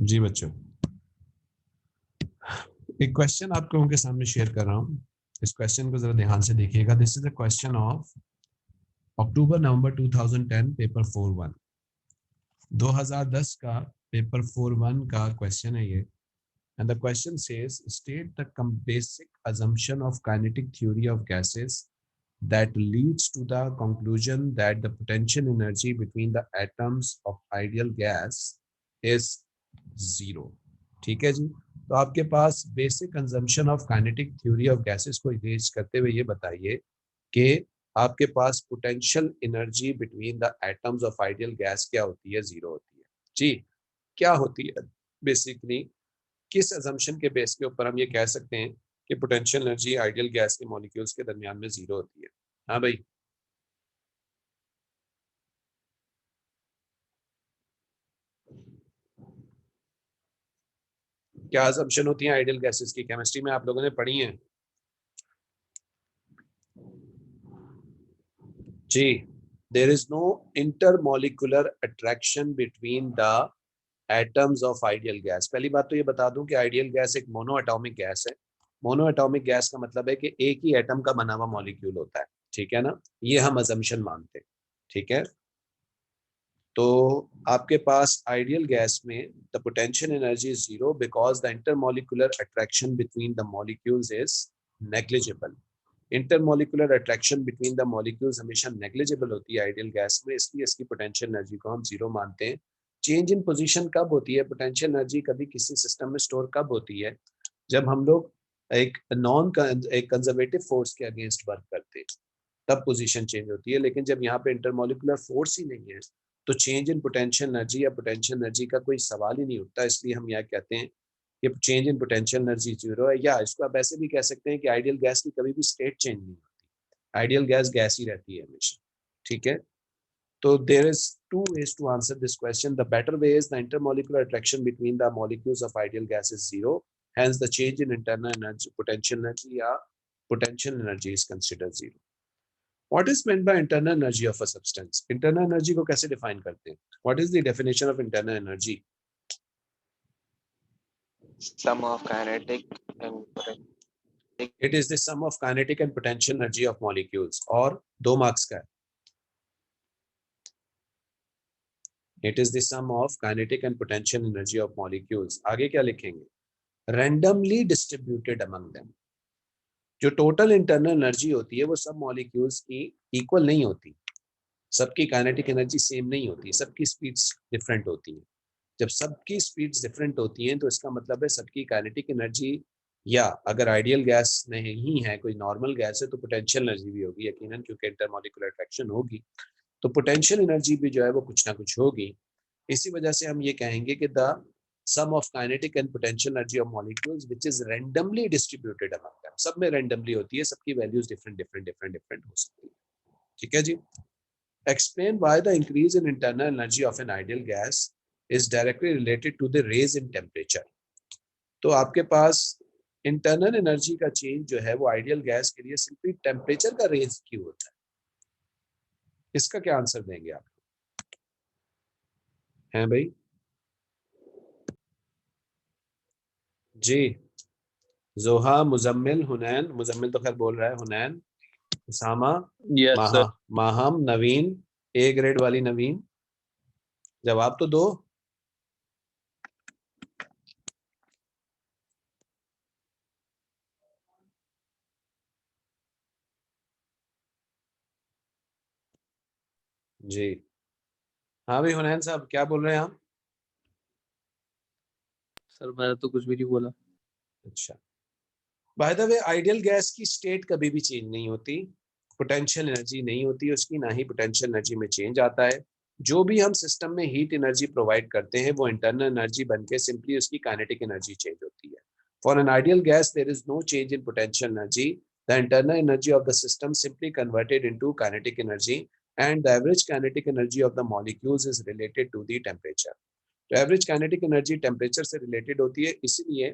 जी बच्चों, एक क्वेश्चन आप लोगों के सामने शेयर कर रहा हूँ। इस क्वेश्चन को जरा ध्यान से देखिएगा। This is a question of October November 2010 paper 4-1। 2010 का पेपर 4-1 का क्वेश्चन है ये। And the question says, state the basic assumption of kinetic theory of gases that leads to the conclusion that the potential energy between the atoms of ideal gas is zero। ठीक है जी। तो आपके पास basic consumption of kinetic theory of gases को use करते हुए ये बताइए कि आपके पास potential energy between the atoms of ideal gas क्या होती है? जीरो होती है जी। क्या होती है बेसिकली? किस अजम्पशन के बेस के ऊपर हम ये कह सकते हैं कि पोटेंशियल एनर्जी आइडियल गैस के मॉलिक्यूल्स के दरमियान में जीरो होती है? हाँ भाई, क्या अजम्पशन होती है आइडियल गैसेस की? केमिस्ट्री में आप लोगों ने पढ़ी है जी। There is no intermolecular attraction between the atoms of ideal gas. पहली बात तो ये बता दूं कि आइडियल गैस एक मोनो एटॉमिक गैस है। मोनो एटॉमिक गैस का मतलब है कि एक ही एटम का बना हुआ मॉलिक्यूल होता है, ठीक है ना? ये हम अजम्पशन मानते हैं, ठीक है। तो आपके पास आइडियल गैस में the potential energy is zero because the intermolecular attraction between the molecules is negligible. Intermolecular attraction between the molecules हमेशा नेग्लिजिबल होती है आइडियल गैस में, इसलिए इसकी पोटेंशियल एनर्जी को हम जीरो मानते हैं। चेंज इन पोजीशन कब होती है? पोटेंशियल एनर्जी कभी किसी सिस्टम में स्टोर कब होती है? जब हम लोग एक एक कंजर्वेटिव फोर्स के अगेंस्ट वर्क करते हैं, तब पोजीशन चेंज होती है। लेकिन जब यहाँ पे इंटरमॉलिक्यूलर फोर्स ही नहीं है तो चेंज इन पोटेंशियल एनर्जी या पोटेंशियल एनर्जी का कोई सवाल ही नहीं उठता। इसलिए हम यह कहते हैं कि change in potential energy zero है। या इसको आप ऐसे भी कह सकते हैं कि आइडियल गैस की कभी भी स्टेट चेंज नहीं होती, आइडियल गैस गैस ही रहती है हमेशा, ठीक है। तो there is two ways to answer this question. The better way is the intermolecular attraction between the molecules of ideal gas is zero, hence the change in internal energy potential energy या potential energy is considered zero। What is meant by internal energy of a substance? Internal energy को कैसे define करते हैं? What is the definition of internal energy? Sum of kinetic and potential. It is the sum of kinetic and potential energy of molecules। और 2 marks का है। It is the sum of kinetic and potential energy of molecules। आगे क्या लिखेंगे? Randomly distributed among them। जो total internal energy होती है वो सब मॉलिक्यूल्स की इक्वल नहीं होती, सबकी काइनेटिक एनर्जी सेम नहीं होती, सबकी स्पीड्स डिफरेंट होती हैं। जब सबकी स्पीड्स डिफरेंट होती हैं तो इसका मतलब है सबकी काइनेटिक एनर्जी, या अगर आइडियल गैस नहीं है, कोई नॉर्मल गैस है, तो पोटेंशियल एनर्जी भी होगी यकीनन, क्योंकि इंटरमॉलिक्यूलर अट्रैक्शन होगी तो पोटेंशियल एनर्जी भी जो है वो कुछ ना कुछ होगी। इसी वजह से हम ये कहेंगे कि the sum of kinetic and potential energy of molecules which is randomly distributed among them. सब में रैंडमली होती है, सबकी values different different different different हो सकती है, ठीक है जी। Explain why the increase in internal energy of an ideal gas is directly related to the raise in temperature। तो आपके पास इंटरनल एनर्जी का चेंज जो है वो आइडियल गैस के लिए सिंपली टेम्परेचर का रेज क्यों होता है? इसका क्या आंसर देंगे आप? हैं भाई जी। जोहा, मुजम्मिल, हुनैन, मुजम्मिल तो खैर बोल रहा है, Hunain, Usama, yes sir. Maham, Naveen, A grade वाली नवीन, जवाब तो दो। जी हाँ भाई हुनैन साहब क्या बोल रहे हैं आप? सर मैंने तो कुछ भी नहीं बोला। अच्छा, by the way ideal gas की स्टेट कभी भी चेंज नहीं होती, पोटेंशियल एनर्जी नहीं होती उसकी, ना ही पोटेंशियल एनर्जी में चेंज आता है। जो भी हम सिस्टम में हीट एनर्जी प्रोवाइड करते हैं वो इंटरनल एनर्जी बनके सिंपली उसकी काइनेटिक एनर्जी चेंज होती है। For an ideal gas there is no change in potential energy, the internal energy of the system simply converted into kinetic energy and the average kinetic energy of the molecules is related to the temperature. तो average kinetic energy temperature से related होती है, इसीलिए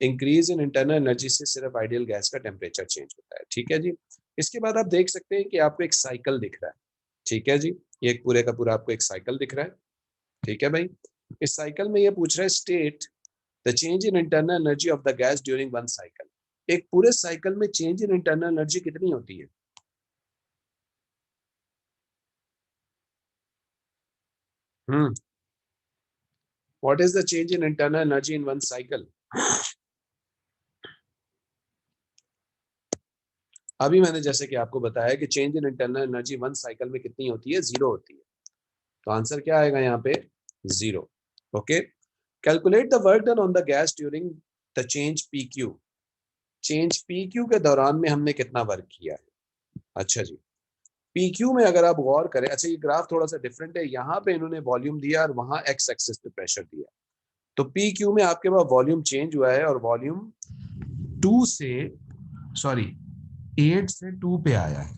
increase in internal energy से सिर्फ ideal gas का temperature change होता है, ठीक है जी। इसके बाद आप देख सकते हैं कि आपको एक साइकिल दिख रहा है, ठीक है जी। ये एक पूरे का पूरा आपको एक साइकिल दिख रहा है, ठीक है भाई। इस साइकिल में ये पूछ रहा है state the change in internal energy of the gas during one cycle. एक पूरे साइकिल में चेंज इन इंटरनल एनर्जी कितनी होती है? What is the change in internal energy in one cycle? अभी मैंने जैसे कि आपको बताया कि change in internal energy one cycle में कितनी होती है? 0 होती है। तो आंसर क्या आएगा यहाँ पे? 0। Okay, calculate the work done on the gas during the change P Q. Change P Q के दौरान में हमने कितना वर्क किया है? अच्छा जी, पी क्यू में अगर आप गौर करें, अच्छा ये ग्राफ थोड़ा सा डिफरेंट है, यहाँ पे इन्होंने वॉल्यूम दिया और वहां एक्स एक्सिस पे प्रेशर दिया। तो पी क्यू में आपके पास वॉल्यूम चेंज हुआ है और वॉल्यूम 2 से 8 से 2 पे आया है,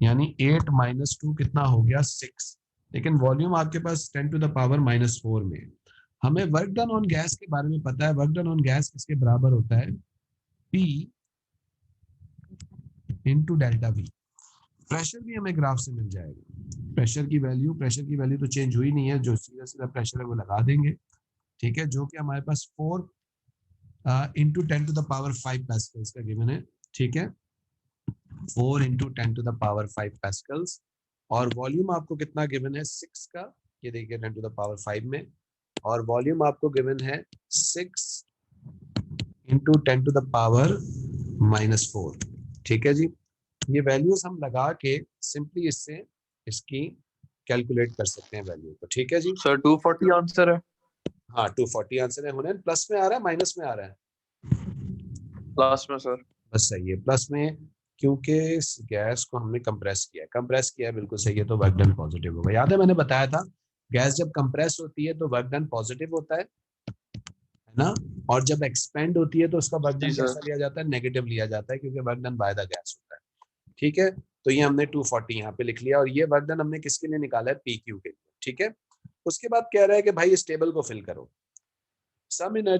यानी 8 माइनस 2 कितना हो गया? 6। लेकिन वॉल्यूम आपके पास 10 टू द पावर -4 में है। हमें वर्क डन ऑन गैस के बारे में पता है, वर्क डन ऑन गैस किसके बराबर होता है? P into delta we. Pressure भी हमें ग्राफ से मिल जाएगा। प्रेशर की वैल्यू तो चेंज हुई नहीं है, जो सीधा सीधा प्रेशर है वो लगा देंगे, ठीक है, जो कि हमारे पास 4 into 10 to the power 5 pascals का गिवन है, ठीक है, 4 into 10 to the power 5 pascals. और वॉल्यूम आपको कितना गिवन है? 6 का, ये देखिए 10 टू द पावर 5 में, और वॉल्यूम आपको गिवन है 6 इंटू 10 टू द पावर -4, ठीक है जी। ये वैल्यूज हम लगा के सिंपली इससे इसकी कैलकुलेट कर सकते हैं वैल्यू को, ठीक है जी। सर 240 आंसर है। हाँ 240 आंसर है। होने प्लस में आ रहा है माइनस में आ रहा है? लास्ट में सर। बस सही है, प्लस में, क्योंकि इस गैस को हमने कंप्रेस किया है, बिल्कुल सही है, तो वर्क डन पॉजिटिव होगा। याद है मैंने बताया था गैस जब कंप्रेस होती है तो वर्क डन पॉजिटिव होता है ना, और जब एक्सपेंड होती है तो उसका वर्क जी डन सर। कैसा लिया जाता है? नेगेटिव लिया जाता है, क्योंकि work done by the gas होता है, ठीक है। तो ये हमने 240 यहाँ पे लिख लिया, और ये वर्क डन हमने किसके लिए निकाला है? पी क्यू के लिए, ठीक है। उसके बाद कह रहा है कि भाई इस टेबल को फिल करो। Some in a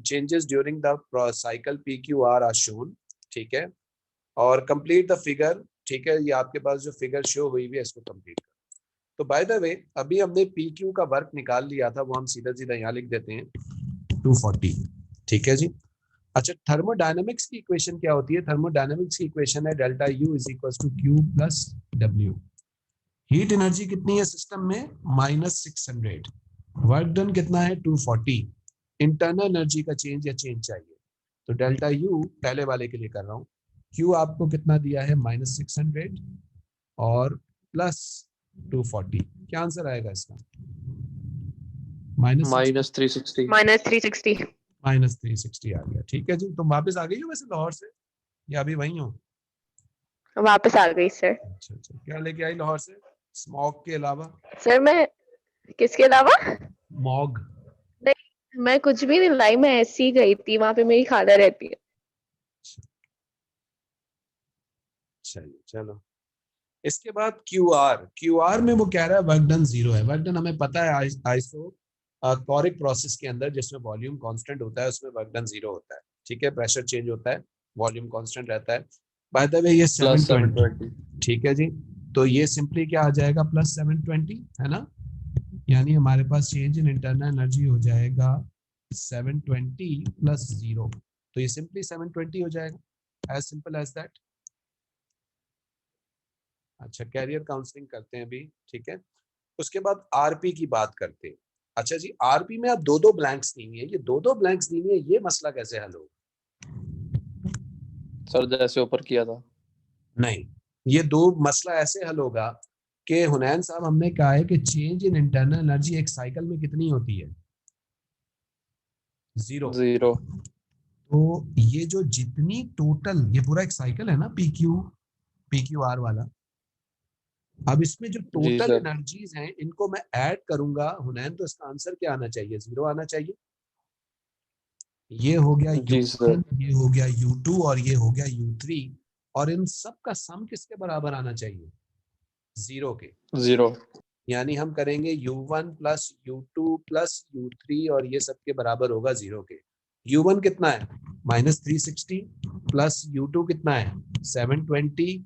changes during the cycle PQR are shown, ठीक है, और कंप्लीट द फिगर, ठीक है, ये आपके पास जो फिगर शो हुई है इसको कंप्लीट करो। तो बाय द वे अभी हमने PQ का वर्क निकाल लिया था, वो हम सीधा सीधा यहाँ लिख देते हैं 240, ठीक है जी। अच्छा, थर्मोडायनेमिक्स की इक्वेशन क्या होती है? थर्मोडायनेमिक्स की इक्वेशन है delta U is equal to Q plus W। Heat energy कितनी है सिस्टम में? -600। वर्क डन कितना है? 240। इंटरनल एनर्जी का चेंज या चेंज चाहिए, तो डेल्टा यू पहले वाले के लिए कर रहा हूँ, क्यू आपको कितना दिया है? -600 और प्लस 240। क्या आंसर आएगा इसका? -360। -360 आ गया, ठीक है जी। तुम वापस आ गई हो वैसे लाहौर से, या अभी वहीं हो? वापस आ गई सर। अच्छा अच्छा, क्या लेके आई लाहौर से स्मॉग के अलावा? सर मैं किसके अलावा? मॉग। नहीं, मैं कुछ भी नहीं लाई, मैं ऐसी ही गई थी, वहां पे मेरी खाला रहती है। चलिए चलो, इसके बाद क्यूआर में वो कह रहा है वर्क डन 0 है। वर्क डन हमें पता है आइसो कोरिक प्रोसेस के अंदर जिसमें वॉल्यूम कांस्टेंट होता है उसमें वर्क डन 0 होता है, ठीक है, प्रेशर चेंज होता है, वॉल्यूम कांस्टेंट रहता है। बाय द वे ये 720, ठीक है जी, तो ये सिंपली क्या आ जाएगा? +720, है ना, यानी हमारे पास चेंज इन इंटरनल एनर्जी हो जाएगा 720 + 0, तो ये सिंपली 720 हो जाएगा, एज सिंपल एज दैट। अच्छा, कैरियर काउंसलिंग करते हैं अभी, ठीक है। उसके बाद आरपी की बात करते हैं। अच्छा जी, आरपी में आप दो ब्लैंक्स दी हुई है, ये दो ब्लैंक्स दी हुई है, ये मसला कैसे हल होगा? सर जैसे ऊपर किया था। नहीं, ये दो मसला ऐसे हल होगा कि हुनैन साहब हमने कहा है कि चेंज इन इंटरनल एनर्जी एक साइकिल में कितनी होती है? 0। तो ये जो जितनी टोटल, ये पूरा एक साइकिल है ना, PQ R वाला, अब इसमें जो जी टोटल सर। एनर्जीज हैं इनको मैं ऐड करूंगा हुनैन, तो इसका आंसर क्या आना चाहिए? 0 आना चाहिए। ये हो गया जी सर। U1, ये हो गया U2 और ये हो गया U3, और इन सब का सम किसके बराबर आना चाहिए? 0 के। 0। यानी हम करेंगे U1 + U2 + U3 और ये सब के बराबर होगा 0 के। U1 कितना है? -360 प्लस U2 कितना है? 720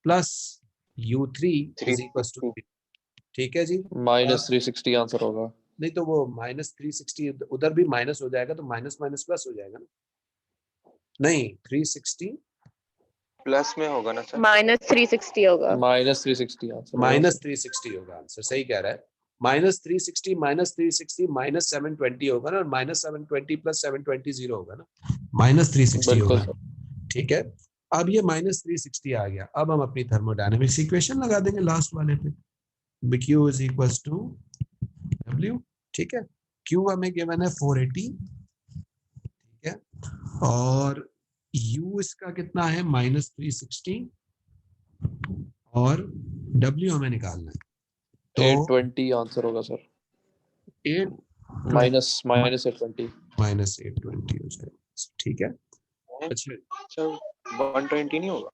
plus U3 is equal to 3, ठीक है जी। माइनस 360 आंसर होगा। नहीं तो वो -360 उधर भी माइनस हो जाएगा तो माइनस माइनस प्लस हो जाएगा ना। नहीं 360 प्लस में होगा ना सर? -360 होगा। माइनस 360 आंसर होगा। -360 होगा आंसर, सही कह रहा है। -360 -360 -720 होगा ना, और -720 + 720 0 होगा ना, -360 बिल्कुल होगा। सर। ठीक है, अब ये -360 आ गया। अब हम अपनी थर्मोडायनेमिक्स इक्वेशन लगा देंगे लास्ट वाले पे, BQ = W। ठीक है, Q हमें गिवन है 480। ठीक है, और U इसका कितना है -360, और W हमें निकालना है तो 820 आंसर होगा सर। 8 माइनस -820। -820 हो जाएगा। ठीक है, अच्छा सर 120 नहीं होगा?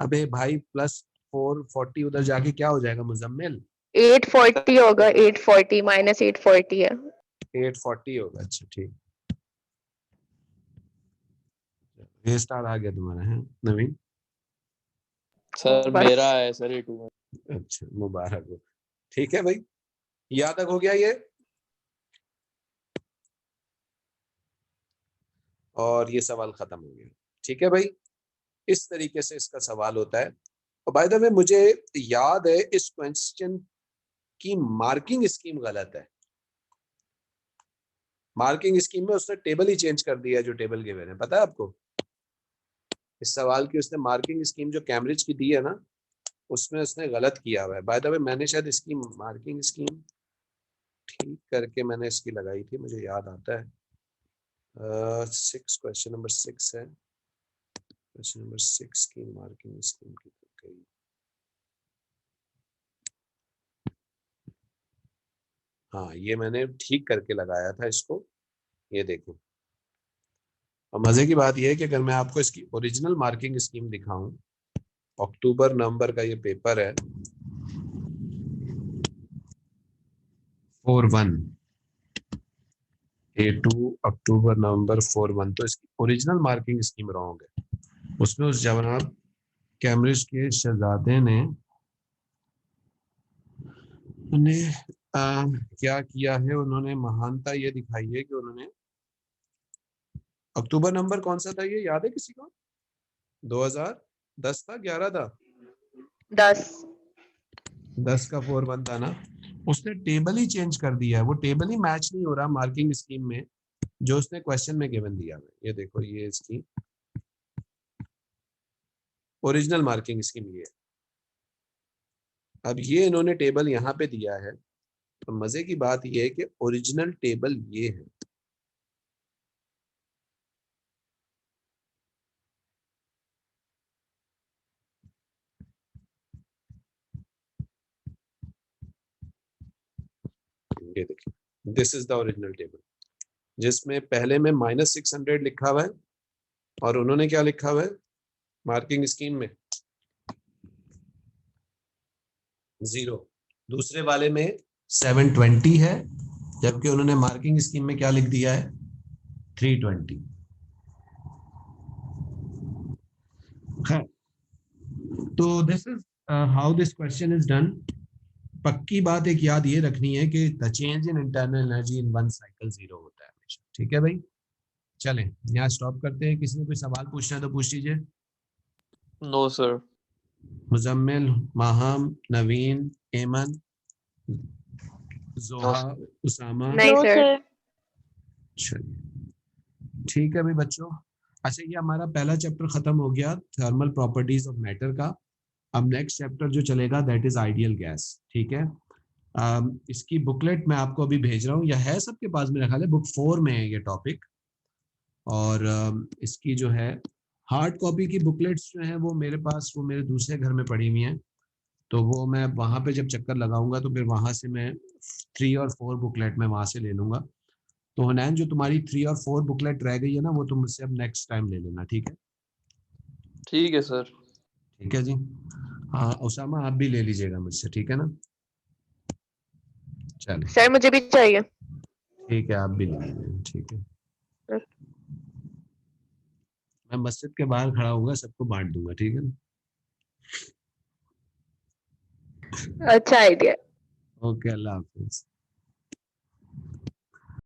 अबे भाई +440 उधर जाके क्या हो जाएगा मुजम्मिल? 840 होगा, 840 -840 है। 840 होगा। अच्छा ठीक, ये स्टार आ गया तुम्हारा है नवीन। सर बस। मेरा है सर 82 में। अच्छा मुबारक हो। ठीक है भाई, याद तक हो गया ये, और ये सवाल खत्म हो गया। ठीक है भाई, इस तरीके से इसका सवाल होता है। और बाय द वे मुझे याद है इस क्वेश्चन की मार्किंग स्कीम गलत है। मार्किंग स्कीम में उसने टेबल ही चेंज कर दिया, जो टेबल गिवन है, पता है आपको? इस सवाल की उसने मार्किंग स्कीम जो कैम्ब्रिज की दी है ना, उसमें उसने गलत किया हुआ है। बाय द वे मैंने शायद इसकी मार्किंग स्कीम ठीक करके मैंने इसकी लगाई थी, मुझे याद आता है। 6 क्वेश्चन नंबर 6 है, क्वेश्चन नंबर 6 की मार्किंग स्कीम की गई। हाँ ये मैंने ठीक करके लगाया था इसको, ये देखो। और मजे की बात यह है कि अगर मैं आपको इसकी ओरिजिनल मार्किंग स्कीम दिखाऊं, अक्टूबर नवंबर का ये पेपर है 41 A2 अक्टूबर नवंबर 41, तो इसकी ओरिजिनल मार्किंग स्कीम रॉन्ग है। उसमें उस जनाब कैम्ब्रिज के शहजादे ने क्या किया है, उन्होंने महानता ये दिखाई है कि उन्होंने अक्टूबर नंबर कौन सा था ये याद है किसी को? 2010 था, 11 था? 10। 10 का 41 था ना। उसने टेबल ही चेंज कर दिया है, वो टेबल ही मैच नहीं हो रहा मार्किंग स्कीम में जो उसने क्वेश्चन में गिवन दिया है। ये देखो, ये इसकी ओरिजिनल मार्किंग स्कीम ये है। अब ये इन्होंने टेबल यहाँ पे दिया है, तो मजे की बात ये है कि ओरिजिनल टेबल ये है। ये देखिए, this is the original table, जिसमें पहले में -600 लिखा हुआ है, और उन्होंने क्या लिखा हुआ है मार्किंग स्कीम में? 0। दूसरे वाले में 720 है, जबकि उन्होंने मार्किंग स्कीम में क्या लिख दिया है? 320। तो this is how this question is done. पक्की बात एक याद ये रखनी है कि the change in internal energy in one cycle 0 होता है हमेशा। ठीक है भाई, चलें यहाँ स्टॉप करते हैं। किसी ने कोई सवाल पूछना है तो पूछ लीजिए। No sir. मुजम्मिल, माहम, नवीन, एमन, जोहा, उसामा। नहीं सर। चलिए ठीक है भाई बच्चों। अच्छा ये हमारा पहला चैप्टर खत्म हो गया थर्मल प्रॉपर्टीज ऑफ मैटर का। अब नेक्स्ट चैप्टर जो चलेगा दैट इज आइडियल गैस। ठीक है, इसकी बुकलेट मैं आपको अभी भेज रहा हूँ, या है सबके पास मेरा ख्याल है, बुक 4 में है ये टॉपिक। और इसकी जो है हार्ड कॉपी की बुकलेट्स जो है वो मेरे पास, वो मेरे दूसरे घर में पड़ी हुई हैं, तो वो मैं वहाँ पे जब चक्कर लगाऊंगा तो फिर वहाँ से मैं 3 और 4 बुकलेट मैं वहाँ से ले लूंगा। तो हुनैन जो तुम्हारी 3 और 4 बुकलेट रह गई है ना, वो तुम मुझसे अब नेक्स्ट टाइम ले लेना। ठीक है? ठीक है सर। ठीक है जी। हाँ उसामा आप भी ले लीजिएगा मुझसे, ठीक है ना? चलिए सर मुझे भी चाहिए। ठीक है, आप भी ले लीजिएगा। ठीक है, मैं मस्जिद के बाहर खड़ा होऊंगा, सबको बांट दूंगा। ठीक है ना? अच्छा आइडिया। ओके, अल्लाह हाफिज।